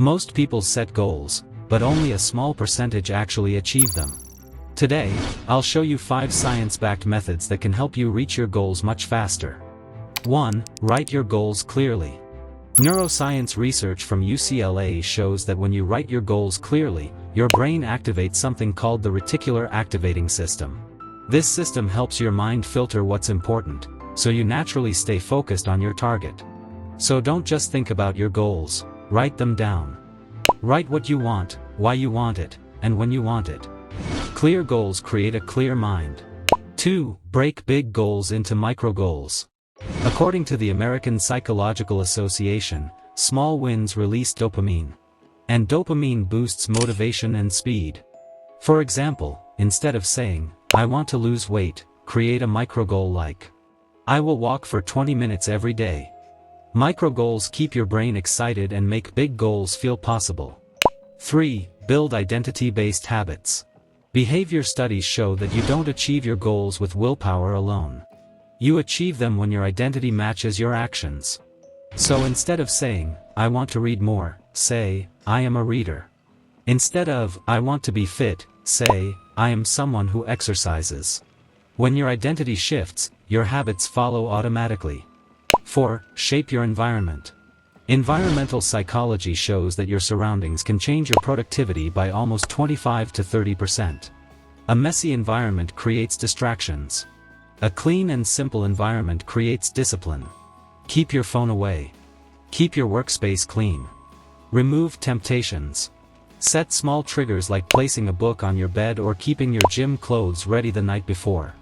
Most people set goals, but only a small percentage actually achieve them. Today, I'll show you 5 science-backed methods that can help you reach your goals much faster. 1. Write your goals clearly. Neuroscience research from UCLA shows that when you write your goals clearly, your brain activates something called the reticular activating system. This system helps your mind filter what's important, so you naturally stay focused on your target. So don't just think about your goals, write them down. Write what you want, why you want it, and when you want it. Clear goals create a clear mind. 2. Break big goals into micro goals. According to the American Psychological Association, small wins release dopamine. And dopamine boosts motivation and speed. For example, instead of saying, "I want to lose weight," create a micro goal like, "I will walk for 20 minutes every day." Micro goals keep your brain excited and make big goals feel possible. 3. Build identity-based habits. Behavior studies show that you don't achieve your goals with willpower alone. You achieve them when your identity matches your actions. So instead of saying, "I want to read more," say, "I am a reader." Instead of, "I want to be fit," say, "I am someone who exercises." When your identity shifts, your habits follow automatically. 4. Shape your environment. Environmental psychology shows that your surroundings can change your productivity by almost 25 to 30%. A messy environment creates distractions. A clean and simple environment creates discipline. Keep your phone away. Keep your workspace clean. Remove temptations. Set small triggers like placing a book on your bed or keeping your gym clothes ready the night before.